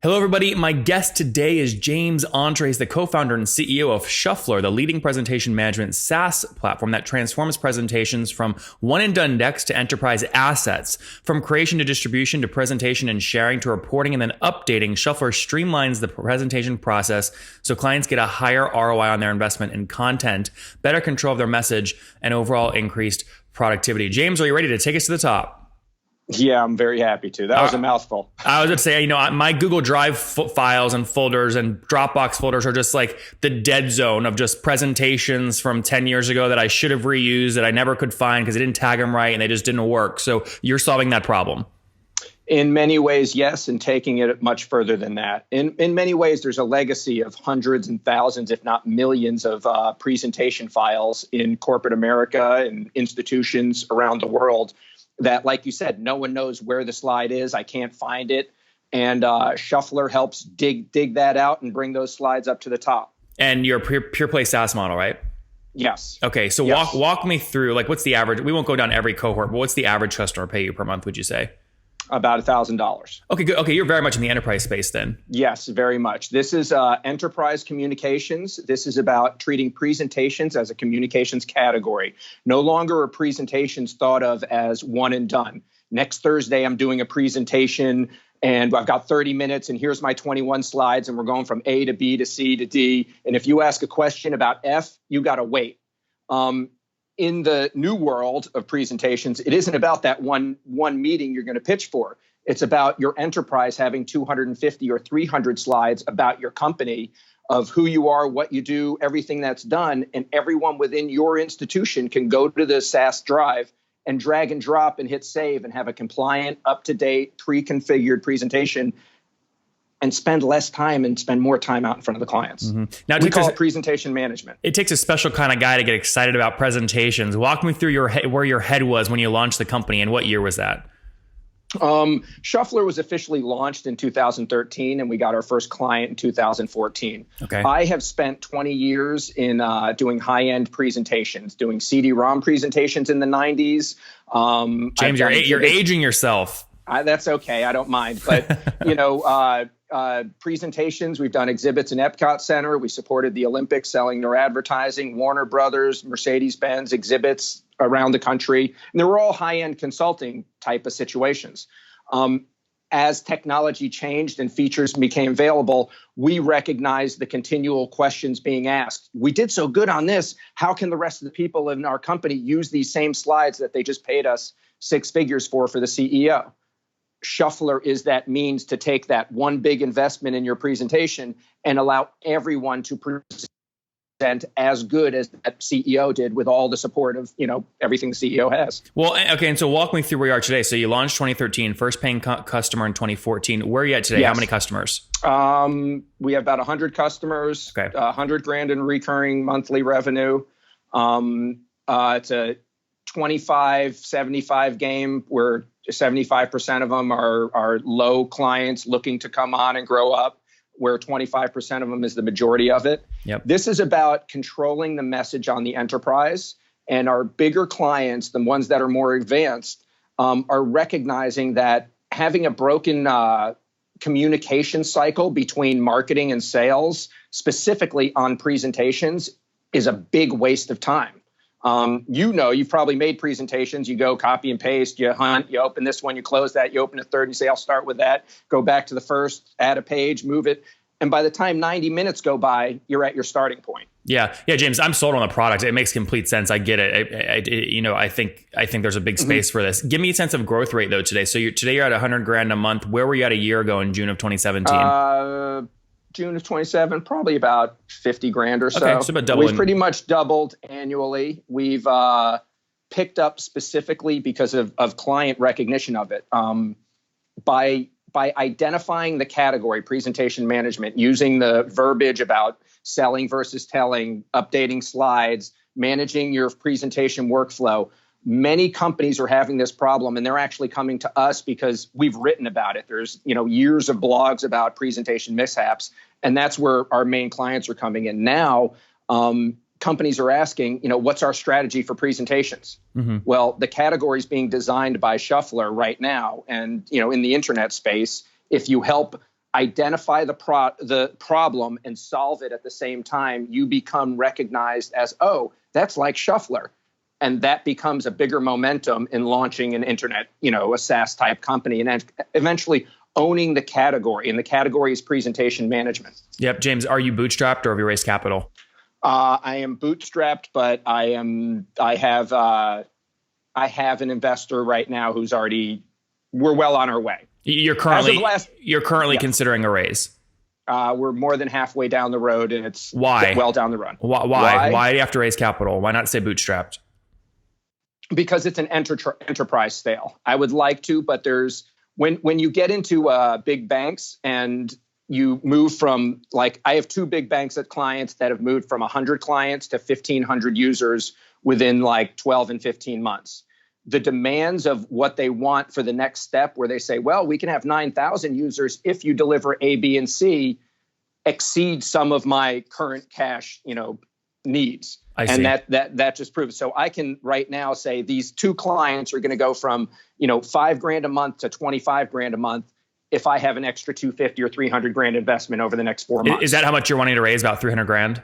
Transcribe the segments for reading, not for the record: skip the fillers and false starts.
Hello, everybody. My guest today is James Ontra. He's the co-founder and CEO of Shufflrr, the leading presentation management SaaS platform that transforms presentations from one-and-done decks to enterprise assets. From creation to distribution to presentation and sharing to reporting and then updating, Shufflrr streamlines the presentation process so clients get a higher ROI on their investment in content, better control of their message, and overall increased productivity. James, are you ready to take us to the top? Yeah, I'm very happy to. That was a mouthful. I was going to say, my Google Drive files and folders and Dropbox folders are just like the dead zone of just presentations from 10 years ago that I should have reused that I never could find because I didn't tag them right and they just didn't work. So you're solving that problem. In many ways, yes, and taking it much further than that. In many ways, there's a legacy of hundreds and thousands, if not millions, of presentation files in corporate America and institutions around the world that, like you said, no one knows where the slide is. I can't find it. And Shufflrr helps dig that out and bring those slides up to the top. And you're a pure play SaaS model, right? Yes. Okay, so yes. Walk me through, like, what's the average? We won't go down every cohort, but what's the average customer pay you per month, would you say? About $1,000. Okay, good. Okay, you're very much in the enterprise space then. Yes, very much. This is enterprise communications. This is about treating presentations as a communications category. No longer are presentations thought of as one and done. Next Thursday, I'm doing a presentation and I've got 30 minutes and here's my 21 slides and we're going from A to B to C to D. And if you ask a question about F, you got to wait. In the new world of presentations, it isn't about that one meeting you're going to pitch for. It's about your enterprise having 250 or 300 slides about your company, of who you are, what you do, everything that's done. And everyone within your institution can go to the SaaS drive and drag and drop and hit save and have a compliant, up-to-date, pre-configured presentation and spend less time and spend more time out in front of the clients. Mm-hmm. Now, we call it presentation management. It takes a special kind of guy to get excited about presentations. Walk me through where your head was when you launched the company, and what year was that? Shufflrr was officially launched in 2013, and we got our first client in 2014. Okay. I have spent 20 years in doing high-end presentations, doing CD-ROM presentations in the 90s. James, you're aging yourself. That's okay. I don't mind. But, presentations, we've done exhibits in Epcot Center. We supported the Olympics selling their advertising, Warner Brothers, Mercedes-Benz exhibits around the country. And they were all high-end consulting type of situations. As technology changed and features became available, we recognized the continual questions being asked. We did so good on this. How can the rest of the people in our company use these same slides that they just paid us six figures for the CEO? Shufflrr is that means to take that one big investment in your presentation and allow everyone to present as good as that CEO did with all the support of, everything the CEO has. Well, okay. And so walk me through where you are today. So you launched 2013, first paying customer in 2014. Where are you at today? Yes. How many customers? We have about 100 customers, okay. $100,000 in recurring monthly revenue. It's a 25-75 game where 75% of them are low clients looking to come on and grow up, where 25% of them is the majority of it. Yep. This is about controlling the message on the enterprise, and our bigger clients, the ones that are more advanced, are recognizing that having a broken communication cycle between marketing and sales, specifically on presentations, is a big waste of time. You've probably made presentations. You go copy and paste, you hunt, you open this one, you close that, you open a third, you say, I'll start with that, go back to the first, add a page, move it. And by the time 90 minutes go by, you're at your starting point. Yeah, James, I'm sold on the product. It makes complete sense. I get it. I think there's a big space for this. Give me a sense of growth rate though today. So today you're at $100,000 a month. Where were you at a year ago in June of 2017? June of 27, probably about 50 grand or so. Okay, so about doubling. We've pretty much doubled annually. We've picked up specifically because of client recognition of it. By identifying the category, presentation management, using the verbiage about selling versus telling, updating slides, managing your presentation workflow. Many companies are having this problem, and they're actually coming to us because we've written about it. There's, years of blogs about presentation mishaps, and that's where our main clients are coming in. Now, companies are asking, what's our strategy for presentations? Mm-hmm. Well, the category is being designed by Shufflrr right now. And, in the internet space, if you help identify the problem and solve it at the same time, you become recognized as, oh, that's like Shufflrr. And that becomes a bigger momentum in launching an internet, a SaaS type company, and eventually owning the category. And the category is presentation management. Yep. James, are you bootstrapped or have you raised capital? I am bootstrapped, but I have an investor right now who's we're well on our way. You're currently considering a raise. We're more than halfway down the road, and it's well down the run. Why do you have to raise capital? Why not say bootstrapped? Because it's an enterprise sale. I would like to, but when you get into big banks and you move from, like, I have two big banks at clients that have moved from 100 clients to 1,500 users within like 12 and 15 months. The demands of what they want for the next step, where they say, well, we can have 9,000 users if you deliver A, B, and C, exceed some of my current cash, needs. I see. And that just proves. So I can right now say these two clients are going to go from, $5,000 a month to $25,000 a month if I have an extra $250 or $300,000 investment over the next 4 months. Is that how much you're wanting to raise? About $300,000?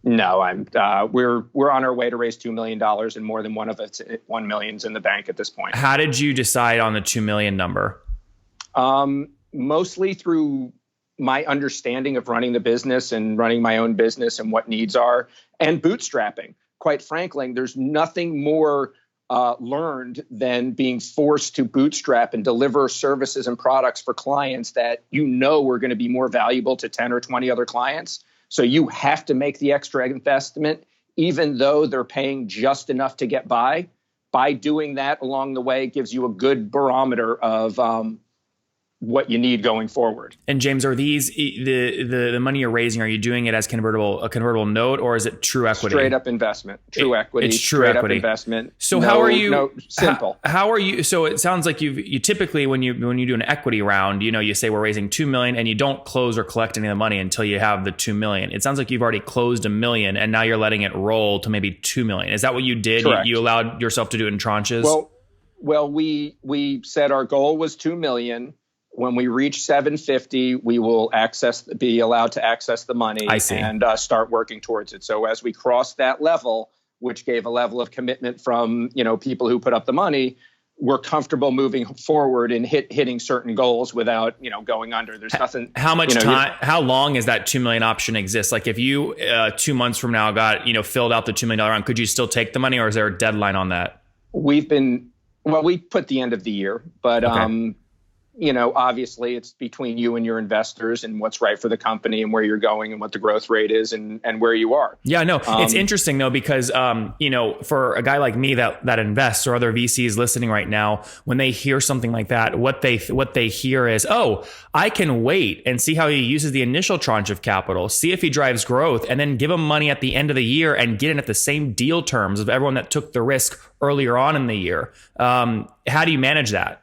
No, we're on our way to raise $2 million, and more than one of it's $1 million's in the bank at this point. How did you decide on the 2 million number? Mostly through my understanding of running the business and running my own business and what needs are, and bootstrapping. Quite frankly, there's nothing more learned than being forced to bootstrap and deliver services and products for clients that are going to be more valuable to 10 or 20 other clients. So you have to make the extra investment, even though they're paying just enough to get by. By doing that along the way, it gives you a good barometer of what you need going forward. And James, are these the money you're raising? Are you doing it as a convertible note, or is it true equity? Straight up investment, true equity. It's true equity. Up investment. So how are you? No, simple. How are you? So it sounds like you typically when you do an equity round, you say we're raising 2 million, and you don't close or collect any of the money until you have the 2 million. It sounds like you've already closed $1 million, and now you're letting it roll to maybe 2 million. Is that what you did? Correct. You allowed yourself to do it in tranches. Well, we said our goal was 2 million. When we reach 750, we will be allowed to access the money and start working towards it. So as we cross that level, which gave a level of commitment from people who put up the money, we're comfortable moving forward and hitting certain goals without going under. There's nothing. How much time? How long is that 2 million option exist? Like if you 2 months from now got filled out the $2 million round, could you still take the money, or is there a deadline on that? We put the end of the year, but okay. Obviously it's between you and your investors and what's right for the company and where you're going and what the growth rate is and where you are. Yeah, no, it's interesting though, because, for a guy like me that invests, or other VCs listening right now, when they hear something like that, what they hear is, oh, I can wait and see how he uses the initial tranche of capital, see if he drives growth, and then give him money at the end of the year and get in at the same deal terms of everyone that took the risk earlier on in the year. How do you manage that?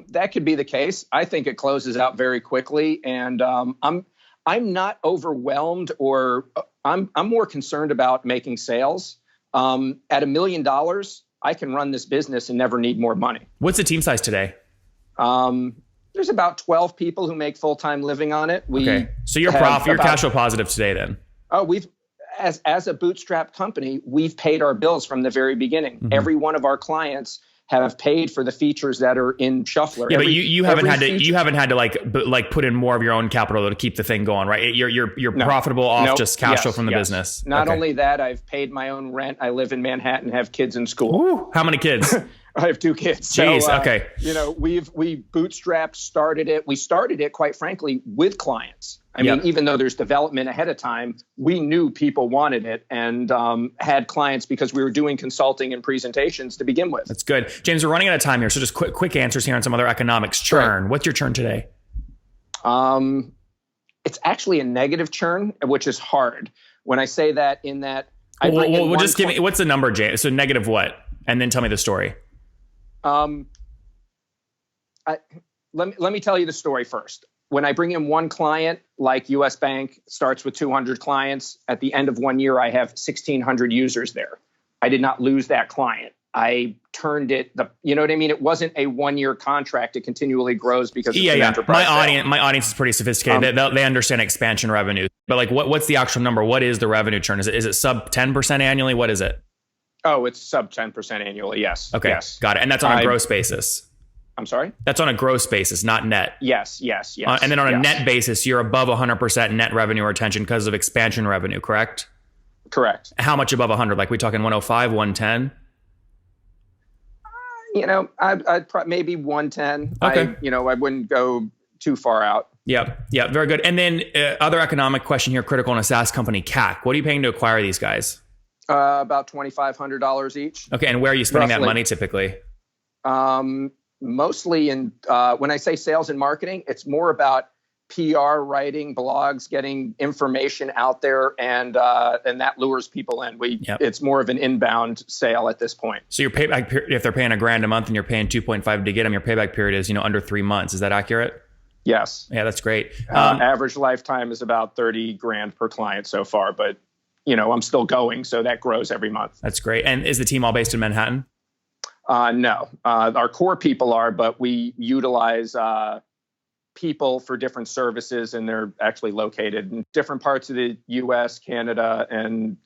That could be the case. I think it closes out very quickly, and I'm not overwhelmed, or I'm more concerned about making sales. At $1 million, I can run this business and never need more money. What's the team size today? There's about 12 people who make full-time living on it. Okay, so you're cash flow positive today then? Oh, as a bootstrap company, we've paid our bills from the very beginning. Mm-hmm. Every one of our clients have paid for the features that are in Shufflrr. Yeah, but you haven't had to like put in more of your own capital to keep the thing going, right? You're profitable off just cash flow from the business. Not only that, I've paid my own rent. I live in Manhattan, have kids in school. Ooh, how many kids? I have 2 kids. Jeez, so, okay. We bootstrapped, started it. We started it, quite frankly, with clients. I mean, even though there's development ahead of time, we knew people wanted it and had clients because we were doing consulting and presentations to begin with. That's good. James, we're running out of time here. So just quick answers here on some other economics. Churn. Right. What's your churn today? It's actually a negative churn, which is hard. When I say that, just give me, what's the number, James? So negative what? And then tell me the story. Let me tell you the story first. When I bring in one client, like US Bank starts with 200 clients, at the end of 1 year, I have 1,600 users there. I did not lose that client. I turned it, you know what I mean? It wasn't a 1-year contract. It continually grows because it's an enterprise sale. My audience is pretty sophisticated. They understand expansion revenue. But like, what's the actual number? What is the revenue churn? Is it sub 10% annually? What is it? Oh, it's sub 10% annually. Yes. Okay. Yes. Got it. And that's on a gross basis. I'm sorry? That's on a gross basis, not net. Yes. And then on a net basis, you're above 100% net revenue retention because of expansion revenue, correct? Correct. How much above 100? Like we talking 105, 110? I'd maybe 110. Okay. I wouldn't go too far out. Yep. Very good. And then other economic question here, critical in a SaaS company, CAC. What are you paying to acquire these guys? About $2,500 each. Okay. And where are you spending roughly that money typically? Mostly in, when I say sales and marketing, it's more about PR, writing, blogs, getting information out there, and that lures people in. It's more of an inbound sale at this point. So your payback period, if they're paying $1,000 a month and you're paying 2.5 to get them, your payback period is under 3 months. Is that accurate? Yes. Yeah, that's great. Average lifetime is about $30,000 per client so far, but I'm still going, so that grows every month. That's great. And is the team all based in Manhattan? No, our core people are, but we utilize people for different services, and they're actually located in different parts of the U.S., Canada, and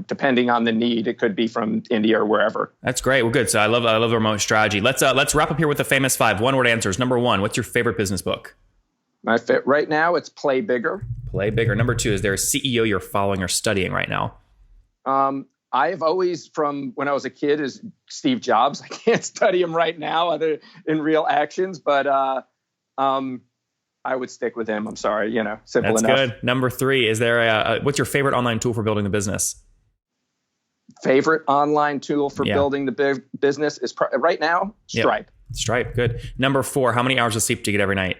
depending on the need, it could be from India or wherever. That's great. Well, good. So I love the remote strategy. Let's wrap up here with the famous 5 one-word answers. Number 1, what's your favorite business book? Right now, it's Play Bigger. Play Bigger. Number 2, is there a CEO you're following or studying right now? I've always, from when I was a kid, is Steve Jobs. I can't study him right now other in real actions, but I would stick with him. I'm sorry, simple That's enough. Good. Number 3, is there what's your favorite online tool for building the business? Favorite online tool for building the big business is right now, Stripe. Yep. Stripe, good. Number 4, how many hours of sleep do you get every night?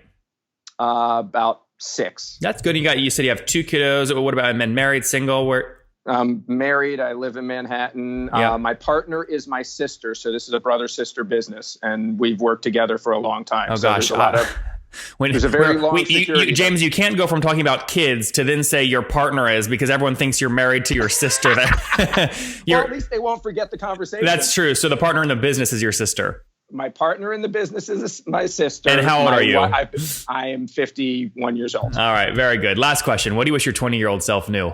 About 6. That's good. You said you have 2 kiddos. What about men? Married, single? Where? I'm married. I live in Manhattan. Yep. My partner is my sister, so this is a brother-sister business, and we've worked together for a long time. Oh, gosh. There's a lot of... There's a very long security. James, you can't go from talking about kids to then say your partner is, because everyone thinks you're married to your sister. Well, at least they won't forget the conversation. That's true. So the partner in the business is your sister. My partner in the business is my sister. And how old are you? I am 51 years old. All right. Very good. Last question. What do you wish your 20-year-old self knew?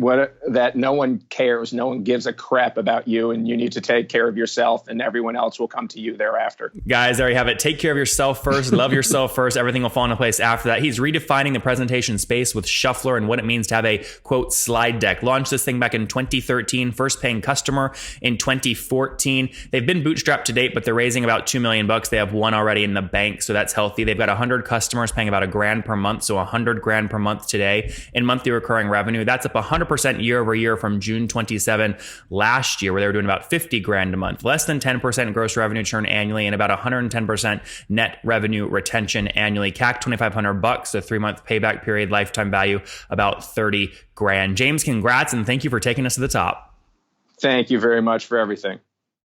That no one cares, no one gives a crap about you, and you need to take care of yourself, and everyone else will come to you thereafter. Guys, there you have it. Take care of yourself first, love yourself first. Everything will fall into place after that. He's redefining the presentation space with Shufflrr and what it means to have a, quote, slide deck. Launched this thing back in 2013, first paying customer in 2014. They've been bootstrapped to date, but they're raising about $2 million. They have 1 already in the bank, so that's healthy. They've got 100 customers paying about $1,000 per month, so $100,000 per month today in monthly recurring revenue. That's up 100% year over year from June 27 last year, where they were doing about $50,000 a month, less than 10% gross revenue churn annually, and about 110% net revenue retention annually. CAC $2,500, a 3-month payback period, lifetime value about $30,000. James, congrats, and thank you for taking us to the top. Thank you very much for everything.